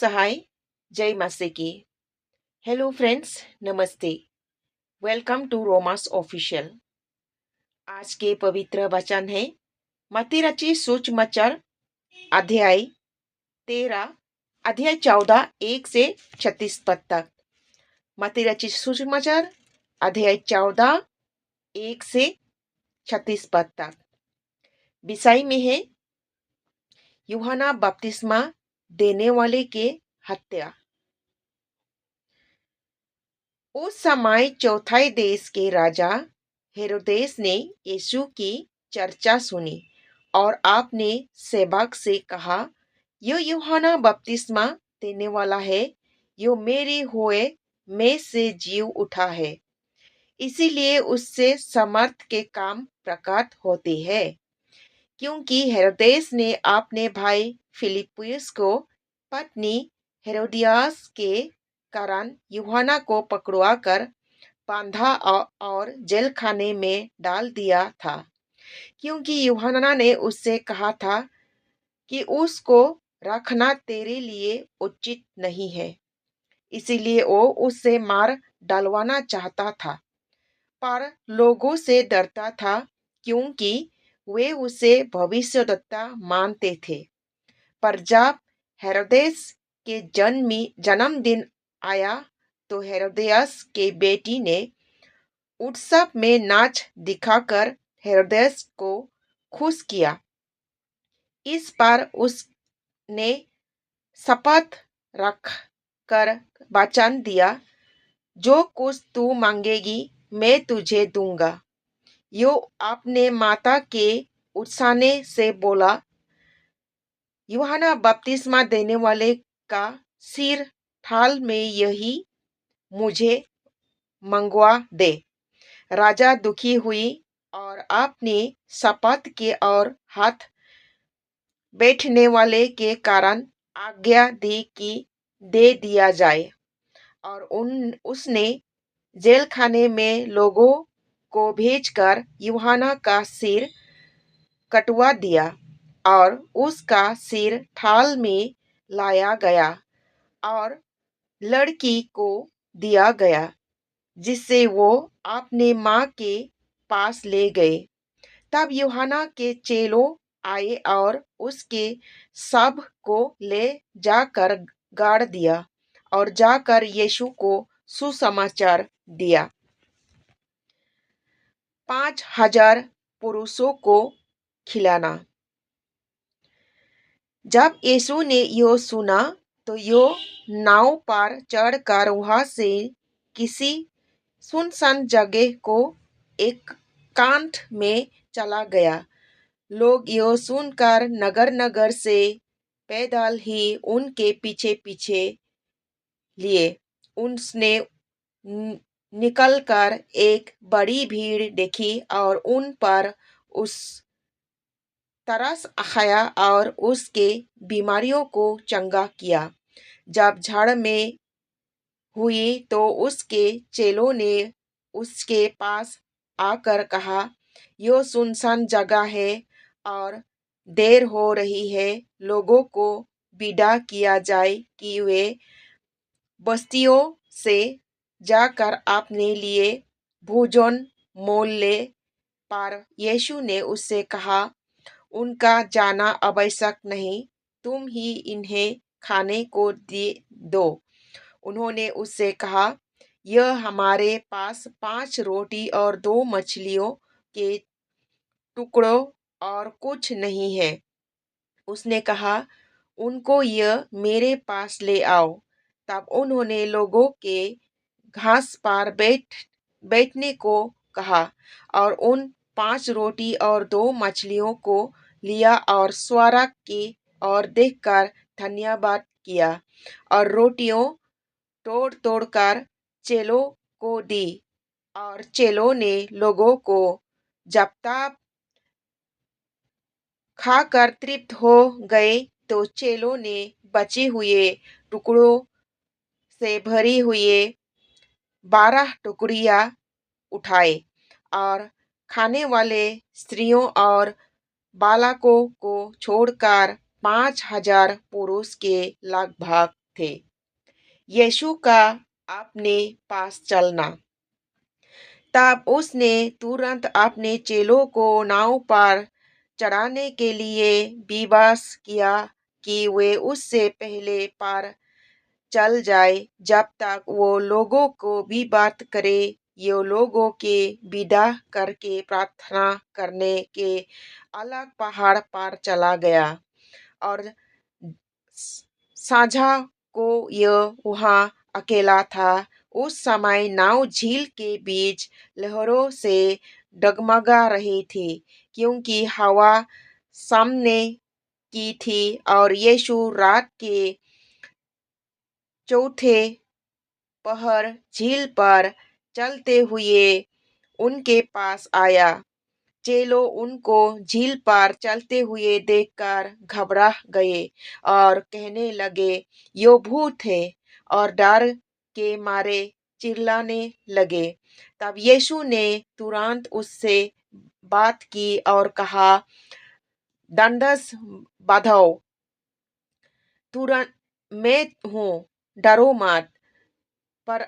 सहाय जय मासे की। हेलो फ्रेंड्स, नमस्ते। वेलकम टू रोमास ऑफिशियल। आज के पवित्र वचन है मत्ती रची सुसमाचार अध्याय 13, अध्याय 14, 1 से 36 पद तक। मत्ती रची सुसमाचार अध्याय 14, 1 से 36 पद तक। विषय में है यूहन्ना बपतिस्मा देने वाले के हत्या। उस समय चौथाई देश के राजा हेरोदेस ने यीशु की चर्चा सुनी और आपने सेवक से कहा, यो यूहन्ना बपतिस्मा देने वाला है, यो मेरे हुए में से जीव उठा है, इसीलिए उससे समर्थ के काम प्रकट होते हैं। क्योंकि हेरोदेस ने अपने भाई फिलिपुस को पत्नी हेरोदियास के कारण यूहन्ना को पकड़वा कर बांधा और जेल खाने में डाल दिया था, क्योंकि यूहन्ना ने उससे कहा था कि उसको रखना तेरे लिए उचित नहीं है। इसीलिए वो उससे मार डालवाना चाहता था, पर लोगों से डरता था, क्योंकि वे उसे भविष्यद्वक्ता मानते थे। पर जब हेरोदेस के जन्मदिन आया तो हेरोदियास के बेटी ने उत्सव में नाच दिखाकर हेरोदेस को खुश किया। इस पर उसने शपथ रख कर वचन दिया, जो कुछ तू मांगेगी मैं तुझे दूंगा। यो अपने माता के उत्साहने से बोला, यूहन्ना बपतिस्मा देने वाले का सिर थाल में यही मुझे मंगवा दे। राजा दुखी हुई और अपनी शपथ के और हाथ बैठने वाले के कारण आज्ञा दी कि दे दिया जाए, और उसने जेल खाने में लोगों को भेजकर यूहन्ना का सिर कटवा दिया और उसका सिर थाल में लाया गया और लड़की को दिया गया, जिससे वो अपने माँ के पास ले गए। तब यूहन्ना के चेलों आए और उसके शव को ले जाकर गाड़ दिया और जाकर यीशु को सुसमाचार दिया। 5,000 पुरुषों को खिलाना। जब यीशु ने यो सुना तो यो नाव पर चढ़कर वहां से किसी सुनसान जगह को एकांत में चला गया। लोग यो सुनकर नगर नगर से पैदल ही उनके पीछे पीछे लिए। उसने निकलकर एक बड़ी भीड़ देखी और उन पर उस तरस खाया और उसके बीमारियों को चंगा किया। जब झाड़ में हुई तो उसके चेलों ने उसके पास आकर कहा, यो सुनसान जगह है और देर हो रही है, लोगों को विदा किया जाए कि वे बस्तियों से जाकर अपने लिए भोजन मोल ले। पर यीशु ने उससे कहा, उनका जाना आवश्यक नहीं, तुम ही इन्हें खाने को दो। उन्होंने उससे कहा, यह हमारे पास 5 रोटी और 2 मछलियों के टुकड़ों और कुछ नहीं है। उसने कहा, उनको यह मेरे पास ले आओ। तब उन्होंने लोगों के घास पर बैठने को कहा और उन 5 रोटी और 2 मछलियों को लिया और स्वर्ग की ओर देखकर धन्यवाद किया और रोटियों तोड़ तोड़कर चेलों को दी, और चेलों ने लोगों को जब तक खाकर तृप्त हो गए तो चेलों ने बचे हुए टुकड़ों से भरी हुई 12 टुकड़ियां उठाए और खाने वाले स्त्रियों और बालकों को छोड़कर 5,000 पुरुष के लगभग थे। यीशु का अपने पास चलना। तब उसने तुरंत अपने चेलों को नाव पर चढ़ाने के लिए विवश किया कि वे उससे पहले पार चल जाए जब तक वो लोगों को भी बात करे। ये लोगों के विदा करके प्रार्थना करने के अलग पहाड़ पर चला गया और साझा को यह वहाँ अकेला था। उस समय नाव झील के बीच लहरों से डगमगा रही थी क्योंकि हवा सामने की थी और यीशु रात के चौथे पहर झील पर चलते हुए उनके पास आया। चेलों उनको झील पर चलते हुए देखकर घबरा गए और कहने लगे, यो भूत है, और डर के मारे चिल्लाने लगे। तब यीशु ने तुरंत उससे बात की और कहा, दंडस बांधो, तुरंत मैं हूँ, डरो मत। पर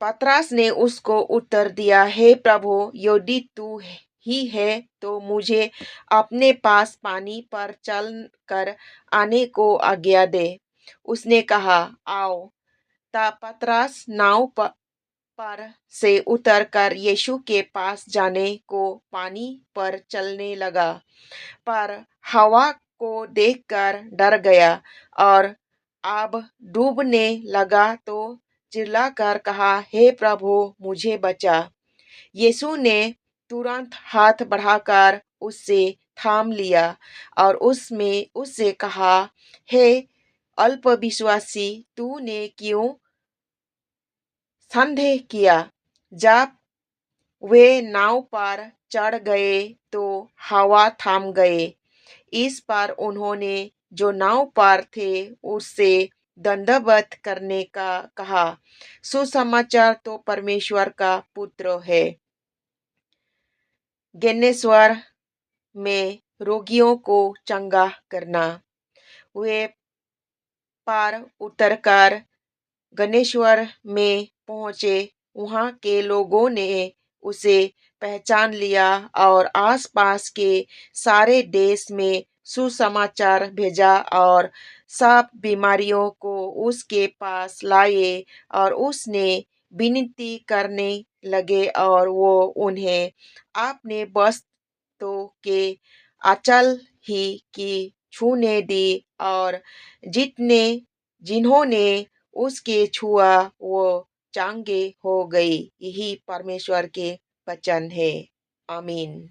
पतरस ने उसको उत्तर दिया, हे प्रभु, यदि तू ही है तो मुझे अपने पास पानी पर चल कर आने को आज्ञा दे। उसने कहा, आओ। तब पतरस नाव पर से उतरकर यीशु के पास जाने को पानी पर चलने लगा, पर हवा को देखकर डर गया और अब डूबने लगा तो चिल्लाकर कहा, हे प्रभु, मुझे बचा। यीशु ने तुरंत हाथ बढ़ाकर उससे थाम लिया और उससे कहा, हे अल्पविश्वासी, तूने क्यों संदेह किया। जब वे नाव पर चढ़ गए तो हवा थम गए। इस पर उन्होंने जो नाव पर थे उससे दंडवत करने का कहा। सुसमाचार तो परमेश्वर का पुत्र है। ज्ञानेश्वर में रोगियों को चंगा करना। वे पार उतरकर गणेश्वर में पहुंचे। वहां के लोगों ने उसे पहचान लिया और आसपास के सारे देश में सुसमाचार भेजा और सब बीमारियों को उसके पास लाए और उसने विनती करने लगे और वो उन्हें अपने वस्त्रों के आंचल ही की छूने दी और जिन्होंने उसके छुआ वो चांगे हो गई। यही परमेश्वर के वचन है। आमीन।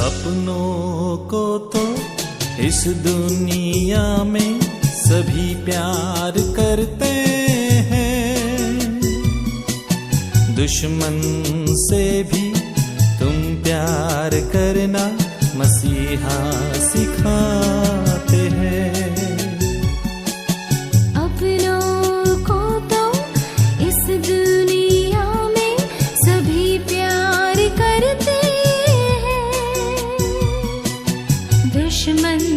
अपनों को तो इस दुनिया में सभी प्यार करते हैं, दुश्मन से भी तुम प्यार करना मसीहा सिखाते हैं। अपनों को तो इस दुनिया में सभी प्यार करते हैं, दुश्मन